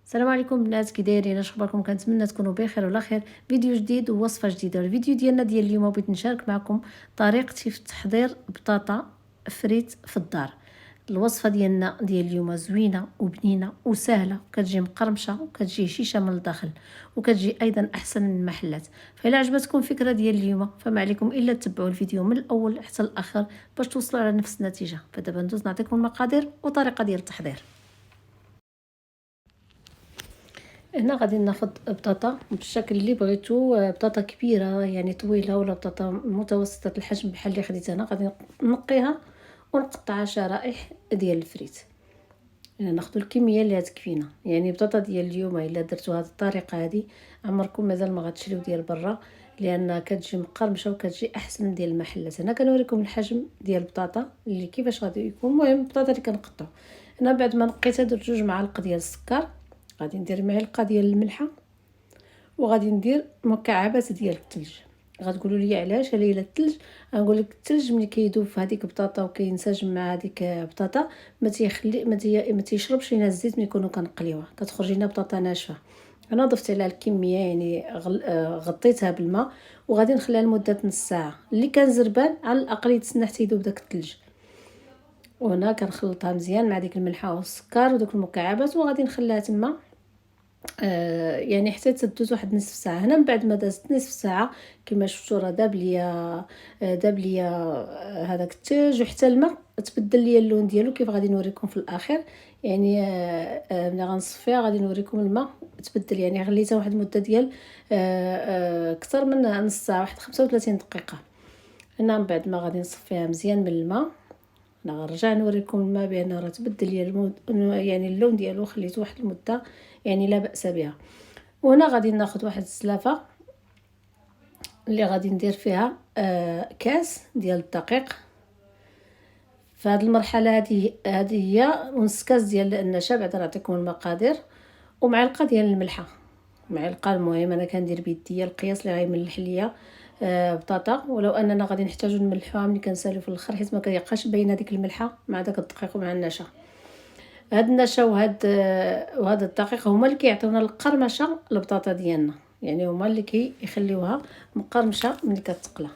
السلام عليكم بنات، كي دايرين؟ اش اخباركم؟ كنتمنى تكونوا بخير وعلى خير. فيديو جديد ووصفه جديده. الفيديو ديالنا ديال اليوم بغيت نشارك معكم طريقتي في تحضير بطاطا فريت في الدار. الوصفه ديالنا ديال اليوم زوينه وبنينه وسهله، كتجي مقرمشه وكتجي هشيشه من الداخل، وكتجي ايضا احسن من المحلات. فإلا عجبتكم الفكره ديال اليوم فما عليكم الا تتبعوا الفيديو من الاول حتى الاخر باش توصلوا على نفس النتيجه. فدابا ندوز نعطيكم المقادير وطريقه ديال التحضير. هنا غادي ناخذ بطاطا بالشكل اللي بغيتو، بطاطا كبيره يعني طويله ولا بطاطا متوسطه الحجم بحال اللي خديت انا. غادي نقيها ونقطعها شرائح ديال الفريت. هنا ناخذ الكميه اللي تكفينا، يعني البطاطا ديال اليوم الا درتو هذه الطريقه هذه عمركم مازال ما غتشريو ديال برا، لان كتجي مقرمشه وكتجي احسن من ديال المحلات. هنا كنوريكم الحجم ديال البطاطا اللي كيفاش غادي يكون. المهم البطاطا اللي كنقطعو هنا بعد ما نقيتها درت 2 معالق ديال السكر، غادي ندير معلقه ديال الملحه، وغادي ندير مكعبات ديال الثلج. غتقولوا لي علاش الا الثلج؟ غنقول لك الثلج ملي كيذوب في هذيك البطاطا وكينسجم مع هذيك البطاطا ما تيشربش لينا الزيت ملي نكونوا كنقليوها، كتخرج لنا بطاطا ناشفه. انا ضفت عليها الكميه، يعني غطيتها بالماء وغادي نخليها لمده نص ساعه. اللي كان زربان على الاقل يتسنى حتى يذوب داك الثلج. وهنا كنخلطها مزيان مع ديك الملحه والسكر ودوك المكعبات، وغادي نخليها تما يعني حتى تدوز واحد نصف ساعه. هنا من بعد ما دازت نصف ساعه كما شفتوا راه داب ليا هذاك الثلج وحتى الماء تبدل ليا اللون ديالو كيف غادي نوريكم في الاخر. يعني ملي غنصفيها غادي نوريكم الماء تبدل، يعني غليتها واحد المده ديال اكثر من نص ساعه، واحد 35 دقيقه. هنا من بعد ما غادي نصفيها مزيان من الماء، انا غنرجع نوريكم الماء بان راه تبدل ليا يعني اللون ديالو، خليته واحد المده يعني لا باس بها. وهنا غادي ناخذ واحد السلافه اللي غادي ندير فيها كاس ديال الدقيق. في هذه المرحله هذه هي نص كاس ديال النشا. بعد نعطيكم المقادير. ومعلقه ديال الملحه، معلقه. المهم انا كندير بيديا القياس اللي غيملح ليا بطاطا، ولو اننا غادي نحتاجو نملحوها ملي كنسالو في الاخر حيت ما كيبقاش باينه ديك الملحه مع داك الدقيق ومع النشا. هاد النشا وهاد الدقيق هما اللي كيعطيونا القرمشه البطاطا ديالنا، يعني هما اللي كيخليوها مقرمشه ملي كتقلى.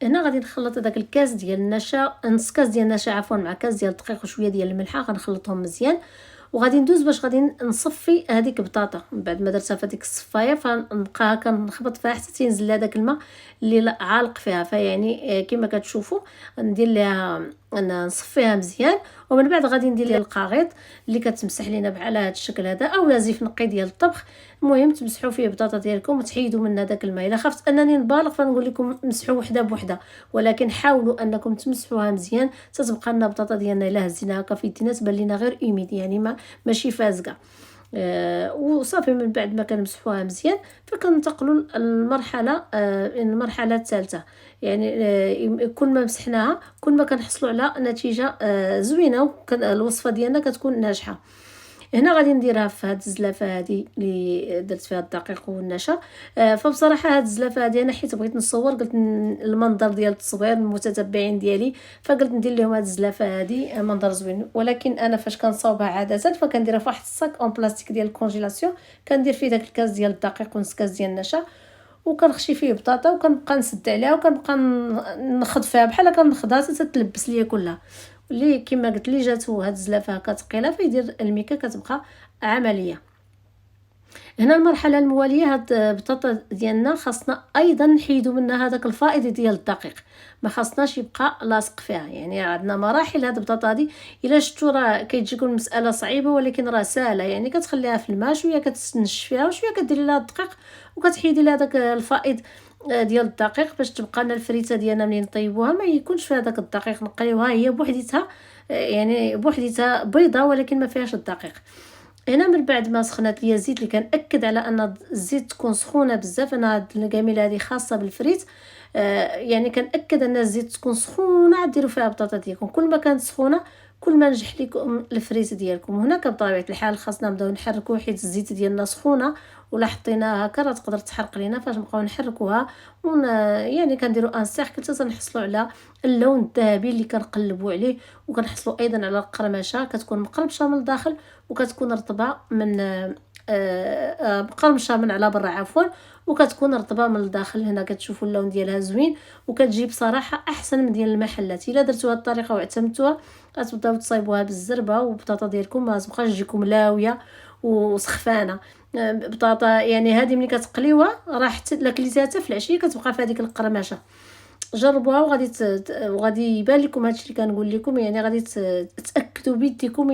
هنا غادي نخلط هذاك الكاس ديال النشا، نص كاس ديال النشا عفوا، مع كاس ديال الدقيق وشويه ديال الملحه. غنخلطهم مزيان وغادي ندوز باش غادي نصفي هذيك البطاطا. من بعد ما درتها في هذيك الصفايه فنبقى كنخبط فيها حتى تينزل هذاك الماء اللي عالق فيها. فيعني كما كتشوفوا ندير ليها نصفيها مزيان. ومن بعد غادي ندير ليها القاغيط اللي كتمسح لينا بحال هذا الشكل هذا، اولا زيت نقي ديال الطبخ. المهم تمسحوا فيه البطاطا ديالكم وتحيدوا منها داك الماء. الا خفت انني نبالغ فنقول لكم مسحوا وحده بوحده، ولكن حاولوا انكم تمسحوها مزيان تتبقى لنا البطاطا ديالنا الا هزيناها هكا في يدينا تبان لينا غير اوميد، يعني ماشي فازقه. وصافي. من بعد ما كنمسحوها مزيان فكننتقلوا المرحله الثالثه. يعني كل ما مسحناها كل ما كنحصلوا على نتيجه زوينه، الوصفه ديالنا كتكون ناجحه. هنا غادي نديرها في هاد الزلافه هذه اللي درت فيها الدقيق والنشا. فبصراحه هاد الزلافه هذه انا حيت بغيت نصور، قلت المنظر ديال التصوير المتتبعين ديالي، فقلت ندير لهم هاد الزلافه هذه منظر زوين. ولكن انا فاش كنصاوبها عاده فكنديرها في واحد الصاك اون بلاستيك ديال الكونجيلاسيون، كندير فيه داك الكاس ديال الدقيق ونص كاس ديال النشا، وكنخشي فيه بطاطا وكنبقى نسد عليها وكنبقى نخد فيها بحال كنخدها حتى تتلبس ليا كلها. اللي كما قلت لي جاتو هاد الزلافه هكا ثقيله فيدير الميكه كتبقى عمليه. هنا المرحله المواليه هاد البطاطا ديالنا خاصنا ايضا نحيدوا منها هذاك الفائض ديال الدقيق، ما خاصناش يبقى لاصق فيها. يعني عندنا مراحل هاد البطاطا دي. الا شفتوا راه كتجيكم المساله صعيبه ولكن راه سهله. يعني كتخليها في الماء شويه كتنشف فيها وشويه كديري لها الدقيق وكتحيدي لها داك الفائض ديال الدقيق باش تبقى لنا الفريته ديالنا ملي نطيبوها ما يكونش فيها داك الدقيق. نقليوها هي بوحديتها، يعني بوحديتها بيضه ولكن ما فيهاش الدقيق. هنا من بعد ما سخنات ليا الزيت، اللي كنأكد على ان الزيت تكون سخونه بزاف. انا هاد الكاميله هذه خاصه بالفريت، يعني كنأكد ان الزيت تكون سخونه ديروا فيها البطاطا ديالكم. كل ما كانت سخونه كل ما نجح لكم الفريت ديالكم. هنا بطبيعه الحال خاصنا نبداو نحركوا حيت الزيت ديالنا سخونه، ولا حطيناها هكا راه تقدر تحرق لينا. فاش نبقاو نحركوها يعني كنديروا ان سيركل حتى نحصلوا على اللون الذهبي اللي كنقلبوا عليه، وكنحصلوا ايضا على القرمشه كتكون مقرمشه من الداخل وكتكون رطبه من مقرمشه من على برا عفوا، وكتكون رطبه من الداخل. هنا كتشوفوا اللون ديالها زوين وكتجي بصراحه احسن من ديال المحلات. الا درتوا هذه الطريقه واعتمدتوها غتبداو تصايبوها بالزربه والبطاطا ديالكم ما تبقاش تجيكم لاويه وسخفانه. بطاطا يعني هذه ملي كتقليوها راه حتى الا كليتيها حتى في العشيه كتبقى في هذيك القرمشه. جربوها وغادي وغادي يبان لكم هادشي اللي كنقول لكم، يعني غادي تاكدوا بيديكم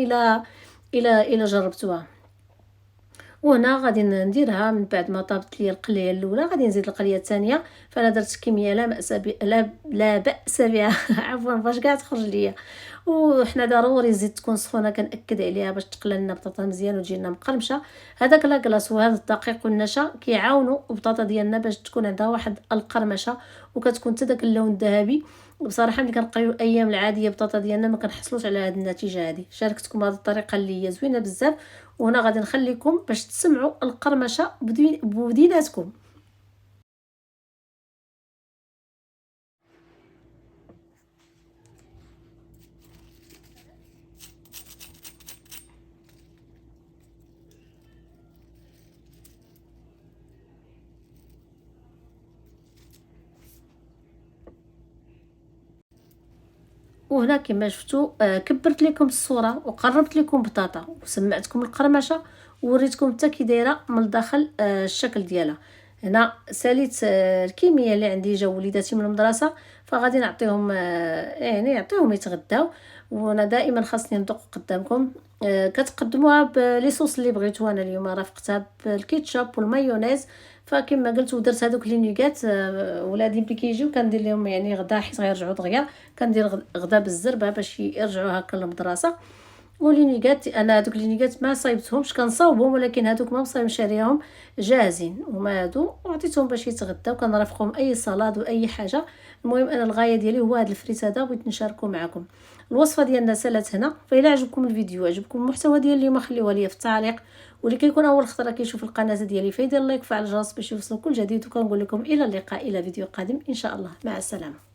الى جربتوها. وهنا غادي نديرها من بعد ما طابت لي القليه الاولى غادي نزيد القليه الثانيه. فانا درت كميه لا باس لا باس بها عفوا باش كاع تخرج ليا. وحنا ضروري الزيت تكون سخونه كنأكد عليها باش تقلى لنا البطاطا مزيان وتجي لنا مقرمشه. هذاك لاكلاص وهذا الدقيق والنشا كيعاونوا البطاطا ديالنا باش تكون عندها واحد القرمشه وكتكون حتى داك اللون الذهبي. بصراحه ملي كنقيو الايام العاديه البطاطا ديالنا ما كنحصلوش على هذه النتيجه هذه. شاركتكم هذه الطريقه اللي هي زوينه بزاف، وهنا غادي نخليكم باش تسمعوا القرمشه بوديناتكم. وهنا كما شفتوا كبرت لكم الصوره وقربت لكم بطاطا وسمعتكم القرمشه ووريتكم حتى كي دايره من الداخل الشكل ديالها. هنا ساليت الكميه اللي عندي جاو وليداتي من المدرسه فغادي نعطيهم يعني نعطيهم يتغداو. وانا دائما خاصني ندق قدامكم كتقدموها بلي صوص اللي بغيتو. انا اليوم رافقتها بالكيتشاب والمايونيز. فكما قلت ودرت هذوك لي نيغات ولادي ملي كيجيو كندير لهم يعني غدا حيت غيرجعوا دغيا كندير غدا بالزربه باش يرجعوا هكا للمدرسه. ولي نيغات انا هذوك لي نيغات ما صايبتهمش كنصاوبهم ولكن هذوك ما مصايب شاريهم جاهزين هما هادو وعطيتهم باش يتغداو كنرافقهم اي صلاد واي حاجه. المهم انا الغايه ديالي هو هذا الفريت هذا بغيت نشاركه معكم. الوصفه ديالنا سالات هنا. فإلا عجبكم الفيديو عجبكم المحتوى ديال اليوم خليوها لي في التعليق. واللي كيكون اول خطره كيشوف القناه ديالي فيدير لايك وفعل الجرس باش يوصلوا كل جديد. وكنقول لكم الى اللقاء الى فيديو قادم ان شاء الله. مع السلامه.